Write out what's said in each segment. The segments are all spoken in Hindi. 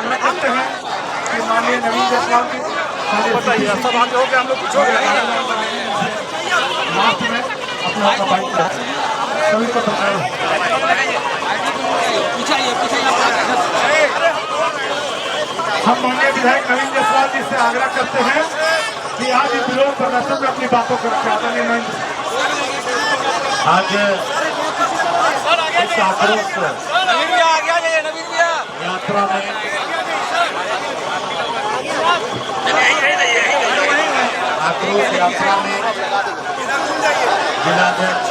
आग्रह करते हैं कि माननीय नवीन जायसवाल जी बताइए सब आगे हो गया, हम लोग कुछ हो गया लास्ट में अपना बाइक सभी को हम माननीय विधायक नवीन जायसवाल जी से आग्रह करते हैं कि आज इस विरोध प्रदर्शन में अपनी बातों को रखें। आज इस आक्रोश यात्रा में जिलाध्यक्ष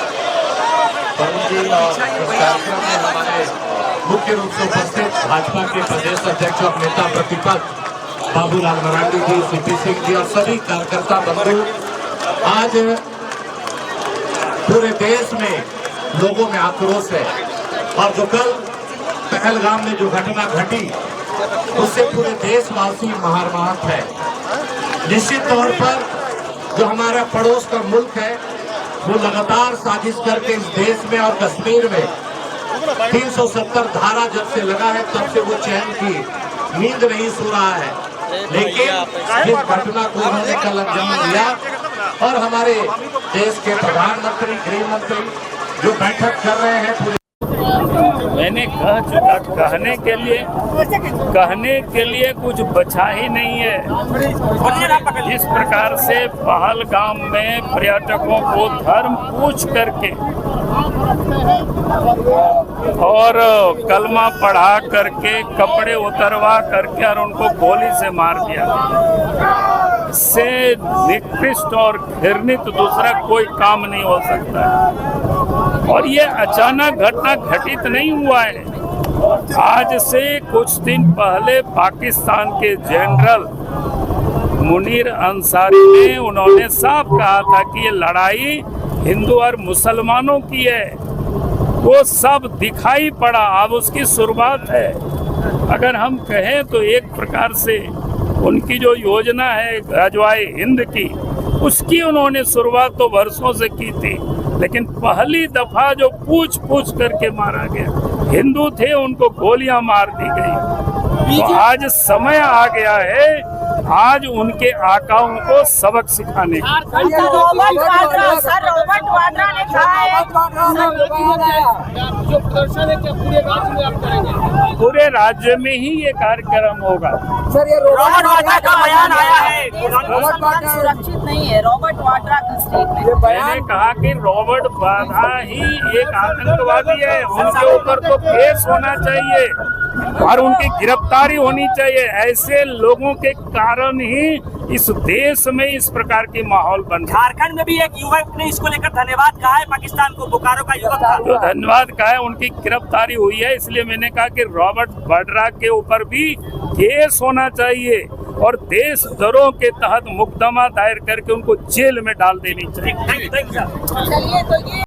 वरुण जी और इस कार्यक्रम में हमारे मुख्य रूप से उपस्थित भाजपा के प्रदेश अध्यक्ष और नेता प्रतिपक्ष बाबूलाल मरांडी जी, सीपी सिंह जी और सभी कार्यकर्ता बंधु, आज पूरे देश में लोगों में आक्रोश है और जो कल पहलगाम में जो घटना घटी उससे पूरे देशवासी महारमात है। निश्चित तौर पर जो हमारा पड़ोस का मुल्क है वो लगातार साजिश करके इस देश में और कश्मीर में 370 धारा जब से लगा है तब से वो चैन की नींद नहीं सो रहा है। लेकिन इस घटना को उन्होंने कल अंजाम दिया और हमारे देश के प्रधानमंत्री, गृह मंत्री जो बैठक कर रहे हैं पूरे मैंने कह चुका, कहने के लिए कुछ बचा ही नहीं है। जिस प्रकार से पहलगाम में पर्यटकों को धर्म पूछ करके और कलमा पढ़ा करके, कपड़े उतरवा करके और उनको गोली से मार दिया, इससे निकृष्ट और घृणित दूसरा कोई काम नहीं हो सकता है। और ये अचानक घटना घटित नहीं हुआ है। आज से कुछ दिन पहले पाकिस्तान के जनरल मुनीर अंसारी ने उन्होंने साफ कहा था कि ये लड़ाई हिंदू और मुसलमानों की है। वो सब दिखाई पड़ा, अब उसकी शुरुआत है। अगर हम कहें तो एक प्रकार से उनकी जो योजना है गजवाए हिंद की, उसकी उन्होंने शुरुआत तो वर्षों से की थी, लेकिन पहली दफा जो पूछ करके मारा गया, हिंदू थे उनको गोलियां मार दी गई। तो आज समय आ गया है, आज उनके आकाओं को सबक सिखाने का। जो प्रदर्शन है क्या पूरे राज्य में आप करेंगे? पूरे राज्य में ही ये कार्यक्रम होगा। सर, ये रॉबर्ट वाड्रा का बयान आया है, सुरक्षित नहीं है। रॉबर्ट वाड्रा का स्टेटमेंट, मैंने कहा कि रॉबर्ट वाड्रा ही एक आतंकवादी है, उनके ऊपर तो केस होना चाहिए और उनकी गिरफ्तारी होनी चाहिए। ऐसे लोगों के कारण ही इस देश में इस प्रकार की माहौल बन। झारखंड में भी एक युवक ने इसको लेकर धन्यवाद कहा है, पाकिस्तान को, बोकारो का युवक था जो धन्यवाद कहा है, उनकी गिरफ्तारी हुई है। इसलिए मैंने कहा कि रॉबर्ट वाड्रा के ऊपर भी केस होना चाहिए और देशद्रोह के तहत मुकदमा दायर करके उनको जेल में डाल देनी चाहिए। चलिए, तो ये